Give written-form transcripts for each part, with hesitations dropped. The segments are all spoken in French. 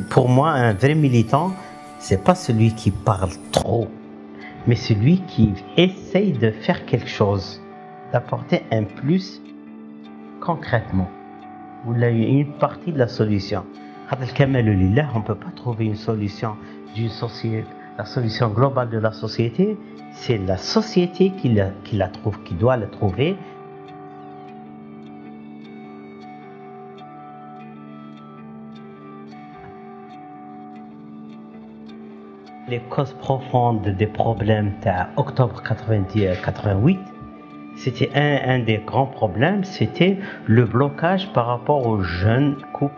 Pour moi, un vrai militant, c'est pas celui qui parle trop, mais celui qui essaye de faire quelque chose, d'apporter un plus concrètement, ou une partie de la solution. On ne peut pas trouver une solution d'une société. La solution globale de la société, c'est la société qui la trouve, qui doit la trouver. Les causes profondes des problèmes d'octobre 88, c'était un des grands problèmes, c'était le blocage par rapport aux jeunes couples.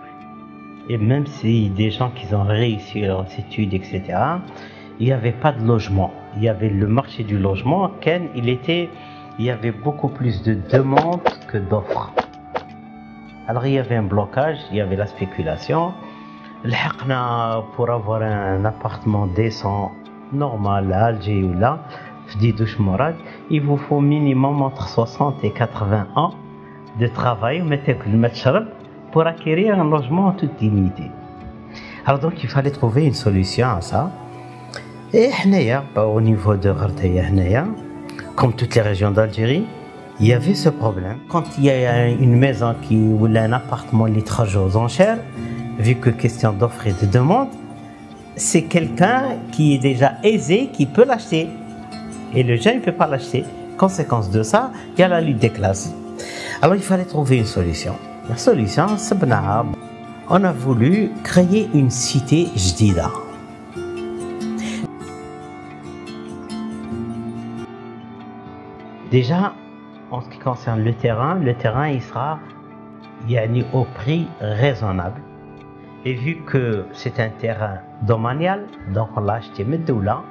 Et même si des gens qui ont réussi leurs études, etc., il n'y avait pas de logement. Il y avait le marché du logement, il y avait beaucoup plus de demandes que d'offres. Alors il y avait un blocage, il y avait la spéculation. Pour avoir un appartement décent, normal à Alger ou là, il vous faut minimum entre 60 et 80 ans de travail pour acquérir un logement en toute dignité. Alors donc il fallait trouver une solution à ça. Et au niveau de Ghartaya, comme toutes les régions d'Algérie, il y avait ce problème. Quand il y a une maison ou un appartement qui est aux enchères, vu que question d'offre et de demande, c'est quelqu'un qui est déjà aisé qui peut l'acheter. Et le jeune ne peut pas l'acheter. Conséquence de ça, il y a la lutte des classes. Alors il fallait trouver une solution. La solution, c'est on a voulu créer une cité jdida. Déjà, en ce qui concerne le terrain il sera au prix raisonnable. Et vu que c'est un terrain domanial, donc on l'a acheté Medoula,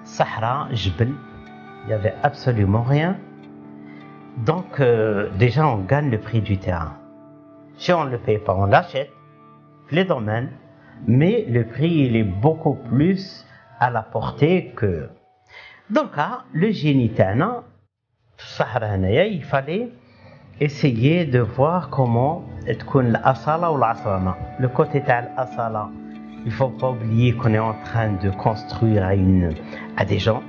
Sahara, Jbel, il n'y avait absolument rien. Donc déjà on gagne le prix du terrain. Si on ne le paye pas, on l'achète, les domaines, mais le prix il est beaucoup plus à la portée que... Donc le génie Tana, Sahara, il fallait essayer de voir comment l'asala ou l'asrana. Le côté de l'asala, il ne faut pas oublier qu'on est en train de construire à des gens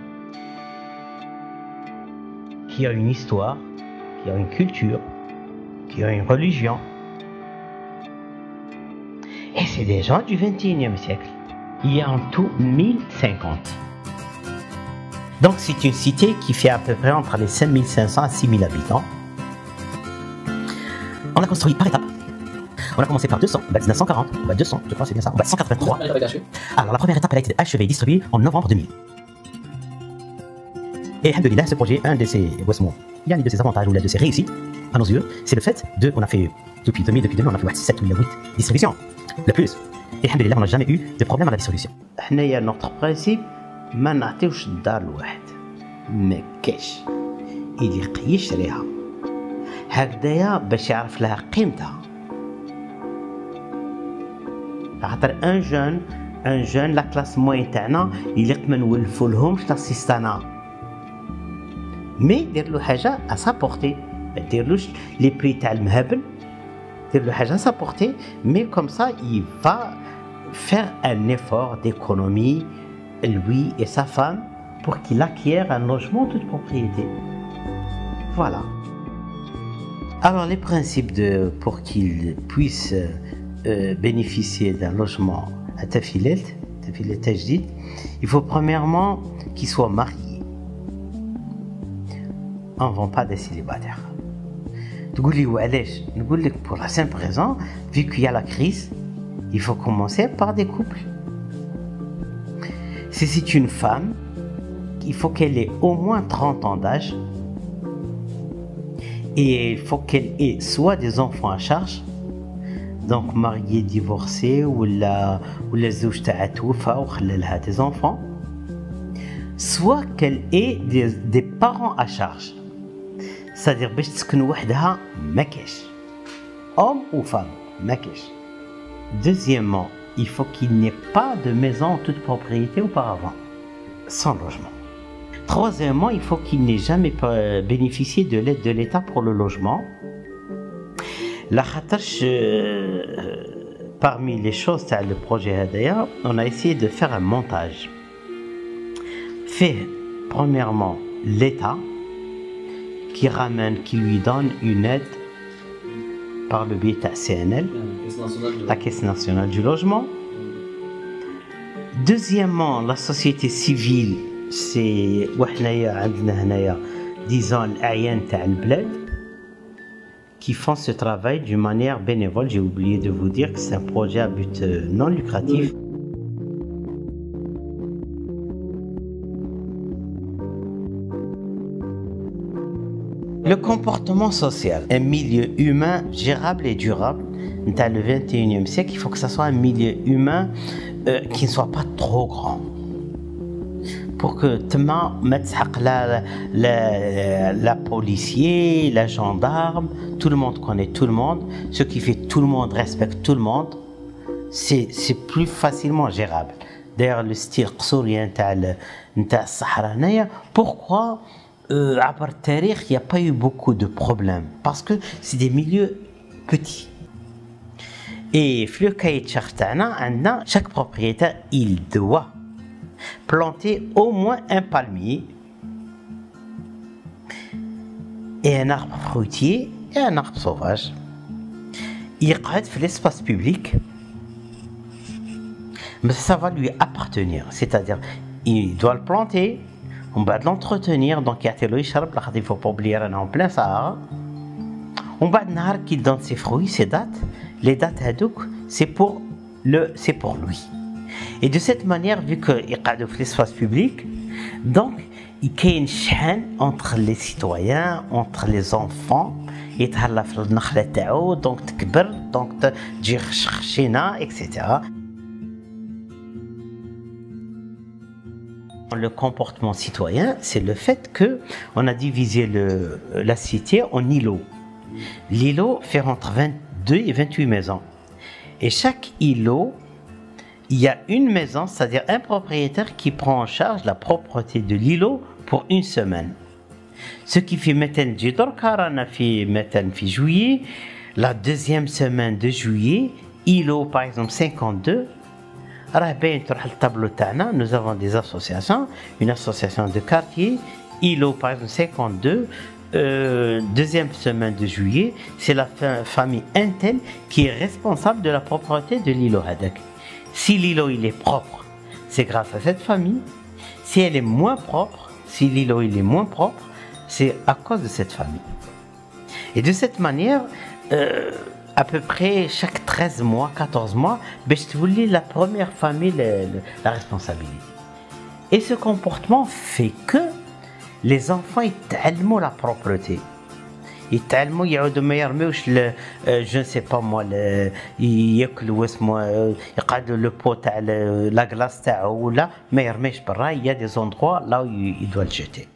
qui ont une histoire, qui ont une culture, qui ont une religion. Et c'est des gens du XXIe siècle. Il y a en tout 1050. Donc c'est une cité qui fait à peu près entre les 5500 à 6000 habitants. On a construit par étapes. On a commencé par 200, on va 1940, on va 200, je crois c'est bien ça, on va 183. Alors la première étape elle a été achevée et distribuée en novembre 2000. Et alhamdoulilah, ce projet, un de ses avantages ou de ses réussites, à nos yeux, c'est le fait on a fait depuis 2000, on a fait 7 ou 8 distributions, le plus. Et alhamdoulilah, on n'a jamais eu de problème à la distribution. Notre principe, ما نعطيوش الدار لواحد ما كاش اللي يقي يشريها هكذايا باش يعرف لها قيمتها. خاطر ان جون لا كلاس موين تاعنا يليق ما نولفو لهمش لاسيستانا مي دير له حاجه ا سابورتي، ما ديرلوش لي بري تاع المهبل، دير له حاجه سابورتي مي كوم سا il va faire un effort d'économie lui et sa femme pour qu'il acquiert un logement toute propriété. Voilà. Alors les principes pour qu'il puisse bénéficier d'un logement à Tafilet Tajdid, il faut premièrement qu'il soit marié. On ne vend pas des célibataires. Pour la simple raison, vu qu'il y a la crise, il faut commencer par des couples. Si c'est une femme, il faut qu'elle ait au moins 30 ans d'âge et il faut qu'elle ait soit des enfants à charge, donc mariée, divorcée ou la zouj ta'a toufa ou khlalha des enfants, soit qu'elle ait des parents à charge. C'est-à-dire باش تسكن وحدها ما كاش. Homme ou femme, ما كاش. Deuxièmement, il faut qu'il n'ait pas de maison en toute propriété auparavant, sans logement. Troisièmement, il faut qu'il n'ait jamais bénéficié de l'aide de l'État pour le logement. La khatarch, parmi les choses تاع le projet هذايا on a essayé de faire un montage fait premièrement l'État qui lui donne une aide par le biais de la CNL, la Caisse nationale du logement. Deuxièmement, la société civile, c'est disons l'Aïen تاع البلاد qui font ce travail d'une manière bénévole. J'ai oublié de vous dire que c'est un projet à but non lucratif. Le comportement social, un milieu humain gérable et durable. Dans le 21e siècle, il faut que ce soit un milieu humain qui ne soit pas trop grand. Pour que la policier, la gendarme, tout le monde connaît tout le monde, ce qui fait tout le monde respecte tout le monde, c'est plus facilement gérable. D'ailleurs, le style qsourien نتاع الصحراء هنايا, pourquoi عبر التاريخ il n'y a pas eu beaucoup de problèmes? Parce que c'est des milieux petits. Et في le cahier de charge تاعنا, chaque propriétaire il doit planter au moins un palmier et un arbre fruitier et un arbre sauvage. Il reste dans l'espace public, mais ça va lui appartenir. C'est-à-dire, il doit le planter, on va l'entretenir, donc il faut pas oublier qu'on est en plein Sahara. On va qu'il donne ses fruits, ses dates. Les dates c'est pour lui. Et de cette manière, vu qu'il est dans l'espace public, donc il y a une chaîne entre les citoyens, entre les enfants, et donc تكبر, donc تجي خشينا, etc. Le comportement citoyen, c'est le fait que on a divisé la cité en îlots. L'îlot fait entre 22 et 28 maisons. Et chaque îlot, il y a une maison, c'est-à-dire un propriétaire qui prend en charge la propreté de l'îlot pour une semaine. Ce qui fait maintenant juillet, la deuxième semaine de juillet, îlot par exemple 52, nous avons des associations, une association de quartier, îlot par exemple 52, deuxième semaine de juillet, c'est la famille Intel qui est responsable de la propreté de l'îlot Hadak. Si l'îlot il est propre, c'est grâce à cette famille. Si elle est moins propre, si l'îlot il est moins propre, c'est à cause de cette famille. Et de cette manière, à peu près chaque 13 mois, 14 mois, la première famille la responsabilité. Et ce comportement fait que les enfants يتعلموا la propreté. يتعلموا يعودوا ما يرميوش je ne sais pas moi ياكلوا اسمه يقعدوا لو بو تاع لا غلاس تاعو ولا ما يرميش برا. Il y a des endroits là où il doit le jeter.